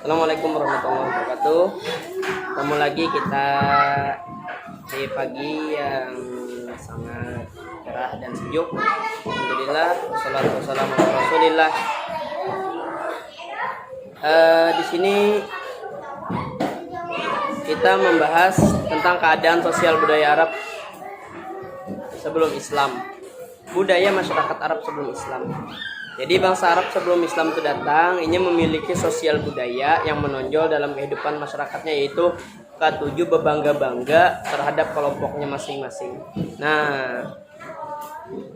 Assalamualaikum warahmatullahi wabarakatuh. Ketemu lagi kita di pagi yang sangat cerah dan sejuk. Alhamdulillah, wassalatu wassalamu ala Rasulillah. Di sini kita membahas tentang keadaan sosial budaya Arab sebelum Islam. Budaya masyarakat Arab sebelum Islam. Jadi bangsa Arab sebelum Islam itu datang, ini memiliki sosial budaya yang menonjol dalam kehidupan masyarakatnya, yaitu ketujuh berbangga-bangga terhadap kelompoknya masing-masing. Nah,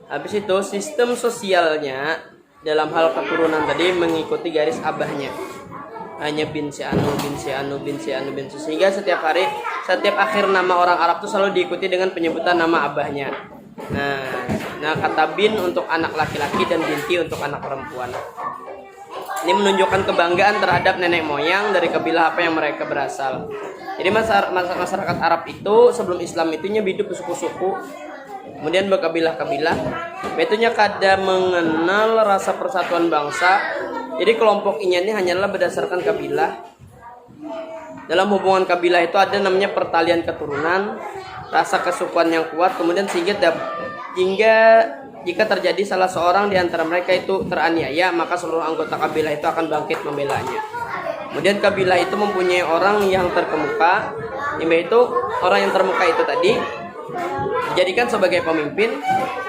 habis itu sistem sosialnya dalam hal keturunan tadi mengikuti garis abahnya. Hanya bin si anu, bin si anu, bin si anu, bin si, sehingga setiap akhir nama orang Arab itu selalu diikuti dengan penyebutan nama abahnya. Nah, kata bin untuk anak laki-laki dan binti untuk anak perempuan. Ini menunjukkan kebanggaan terhadap nenek moyang dari kabilah apa yang mereka berasal. Jadi masyarakat Arab itu sebelum Islam itunya hidup bersuku-suku, kemudian berkabilah-kabilah. Itunya kada mengenal rasa persatuan bangsa. Jadi kelompok ini hanyalah berdasarkan kabilah. Dalam hubungan kabilah itu ada namanya pertalian keturunan, rasa kesukuan yang kuat, kemudian hingga jika terjadi salah seorang di antara mereka itu teraniaya, maka seluruh anggota kabilah itu akan bangkit membelanya. Kemudian kabilah itu mempunyai orang yang terkemuka, yaitu orang yang terkemuka itu tadi dijadikan sebagai pemimpin.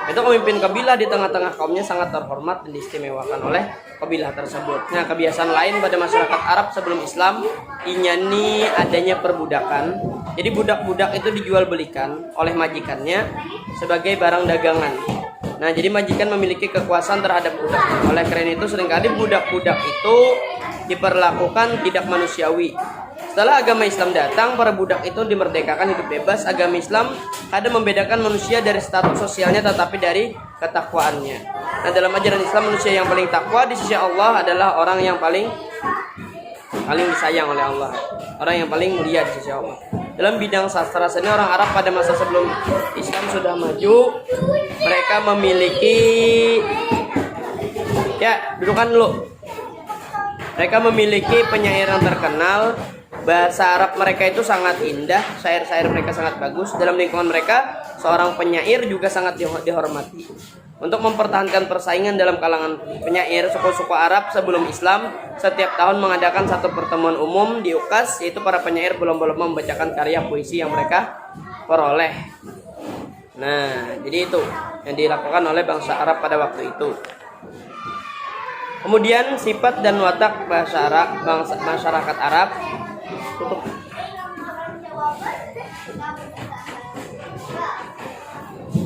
Itu pemimpin kabilah di tengah-tengah kaumnya sangat terhormat dan diistimewakan oleh kabilah tersebut. Nah, kebiasaan lain pada masyarakat Arab sebelum Islam ini adanya perbudakan. Jadi budak-budak itu dijual belikan oleh majikannya sebagai barang dagangan. Nah, jadi majikan memiliki kekuasaan terhadap budak. Oleh karena itu seringkali budak-budak itu diperlakukan tidak manusiawi. Setelah agama Islam datang, para budak itu dimerdekakan hidup bebas. Agama Islam ada membedakan manusia dari status sosialnya tetapi dari ketakwaannya. Nah, dalam ajaran Islam manusia yang paling takwa di sisi Allah adalah orang yang paling disayang oleh Allah, orang yang paling mulia di sisi Allah. Dalam bidang sastra seni, orang Arab pada masa sebelum Islam sudah maju. Mereka memiliki dudukan dulu. Mereka memiliki penyair yang terkenal. Bahasa Arab mereka itu sangat indah, syair-syair mereka sangat bagus. Dalam lingkungan mereka, seorang penyair juga sangat dihormati. Untuk mempertahankan persaingan dalam kalangan penyair, suku-suku Arab sebelum Islam setiap tahun mengadakan satu pertemuan umum di Ukas, yaitu para penyair berlomba-lomba membacakan karya puisi yang mereka peroleh. Nah, jadi itu yang dilakukan oleh bangsa Arab pada waktu itu. Kemudian sifat dan watak masyarakat Arab.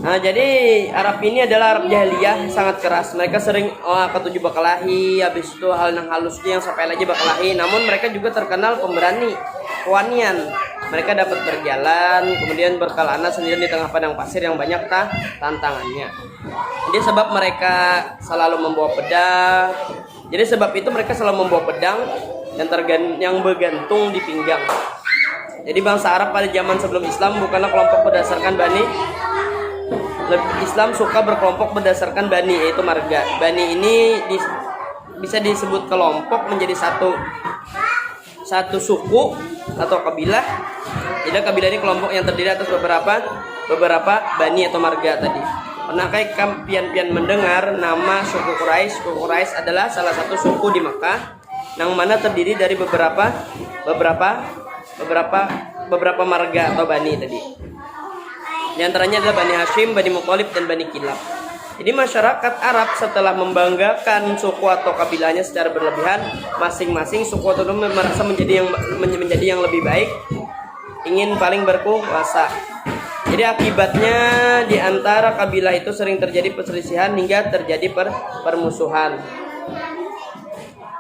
Nah, jadi Arab ini adalah Arab jahiliyah sangat keras. Mereka sering ketujuh berkelahi, habis itu hal yang halusnya yang sampai lagi berkelahi. Namun mereka juga terkenal pemberani, kewanian. Mereka dapat berjalan, kemudian berkelana sendirian di tengah padang pasir yang banyak tantangannya. Jadi sebab mereka selalu membawa pedang. Jadi sebab itu mereka selalu membawa pedang yang bergantung di pinggang. Jadi bangsa Arab pada zaman sebelum Islam bukanlah kelompok berdasarkan bani. Islam suka berkelompok berdasarkan bani, yaitu marga. Bani ini bisa disebut kelompok menjadi satu suku atau kabilah. Jadi kabilah ini kelompok yang terdiri atas beberapa bani atau marga tadi. Pernahkah pian-pian mendengar nama suku Quraisy? Suku Quraisy adalah salah satu suku di Makkah yang mana terdiri dari beberapa marga atau bani tadi. Di antaranya adalah Bani Hashim, Bani Muthalib, dan Bani Kilab. Jadi masyarakat Arab setelah membanggakan suku atau kabilahnya secara berlebihan, masing-masing suku atau merasa menjadi yang lebih baik, ingin paling berkuasa. Jadi akibatnya di antara kabilah itu sering terjadi perselisihan hingga terjadi permusuhan.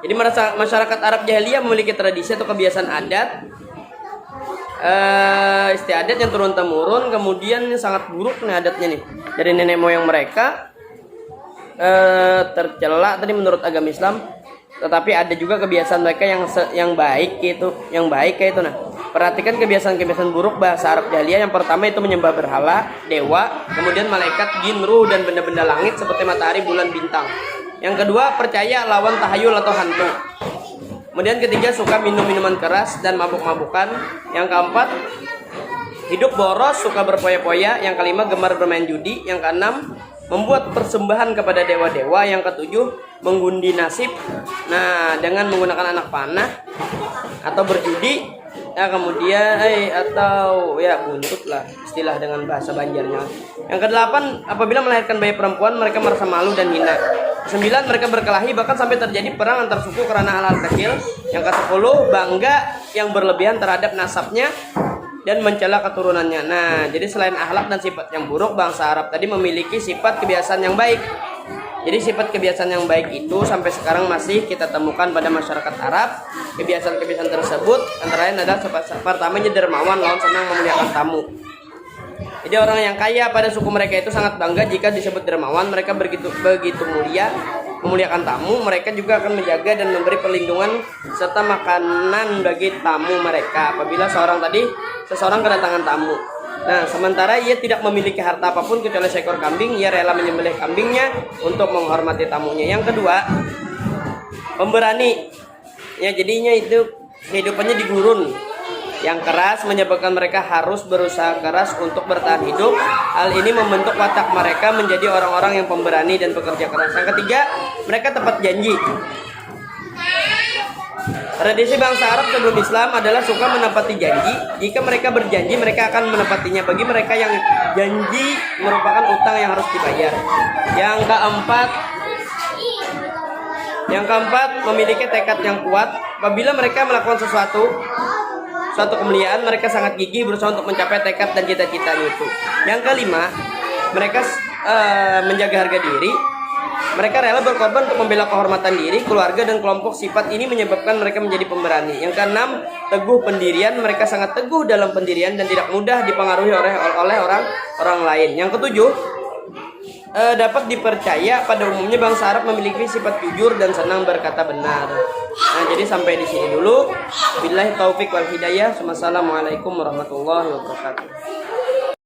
Jadi masyarakat Arab jahiliyah memiliki tradisi atau kebiasaan adat istiadat yang turun-temurun, kemudian sangat buruk nih adatnya nih dari nenek moyang mereka, tercela tadi menurut agama Islam. Tetapi ada juga kebiasaan mereka yang baik kayak itu. Nah, perhatikan kebiasaan buruk bahasa Arab jahiliyah. Yang pertama itu menyembah berhala, dewa, kemudian malaikat, jin, ruh, dan benda-benda langit seperti matahari, bulan, bintang. Yang kedua, percaya lawan tahayul atau hantu. Kemudian ketiga, suka minum minuman keras dan mabuk-mabukan. Yang keempat, hidup boros, suka berpoya-poya. Yang kelima, gemar bermain judi. Yang keenam, membuat persembahan kepada dewa-dewa. Yang ketujuh, mengundi nasib. Nah, dengan menggunakan anak panah atau berjudi. Ya, kemudian atau ya buntut lah, istilah dengan bahasa Banjarnya. Yang kedelapan, apabila melahirkan bayi perempuan, mereka merasa malu dan hina. Kesembilan, mereka berkelahi bahkan sampai terjadi perang antar suku karena hal-hal kecil. Yang kesepuluh, bangga yang berlebihan terhadap nasabnya dan mencela keturunannya. Nah, jadi selain akhlak dan sifat yang buruk, bangsa Arab tadi memiliki sifat kebiasaan yang baik. Jadi sifat kebiasaan yang baik itu sampai sekarang masih kita temukan pada masyarakat Arab. Kebiasaan-kebiasaan tersebut antara lain adalah pertamanya dermawan, lawan senang memuliakan tamu. Jadi orang yang kaya pada suku mereka itu sangat bangga jika disebut dermawan. Mereka begitu mulia, memuliakan tamu. Mereka juga akan menjaga dan memberi perlindungan serta makanan bagi tamu mereka apabila seseorang kedatangan tamu. Nah, sementara ia tidak memiliki harta apapun kecuali seekor kambing, ia rela menyembelih kambingnya untuk menghormati tamunya. Yang kedua, pemberani. Ya, jadinya itu kehidupannya di gurun. Yang keras menyebabkan mereka harus berusaha keras untuk bertahan hidup. Hal ini membentuk watak mereka menjadi orang-orang yang pemberani dan pekerja keras. Yang ketiga, mereka tepat janji. Tradisi bangsa Arab sebelum Islam adalah suka menepati janji. Jika mereka berjanji, mereka akan menepatinya. Bagi mereka yang janji merupakan utang yang harus dibayar. Yang keempat, memiliki tekad yang kuat. Apabila mereka melakukan suatu kemuliaan, mereka sangat gigih berusaha untuk mencapai tekad dan cita-citanya itu. Yang kelima, mereka menjaga harga diri. Mereka rela berkorban untuk membela kehormatan diri, keluarga, dan kelompok. Sifat ini menyebabkan mereka menjadi pemberani. Yang keenam, teguh pendirian. Mereka sangat teguh dalam pendirian dan tidak mudah dipengaruhi oleh orang lain. Yang ketujuh, dapat dipercaya. Pada umumnya bangsa Arab memiliki sifat jujur dan senang berkata benar. Nah, jadi sampai di sini dulu. Billahi taufik wal hidayah. Wassalamualaikum warahmatullahi wabarakatuh.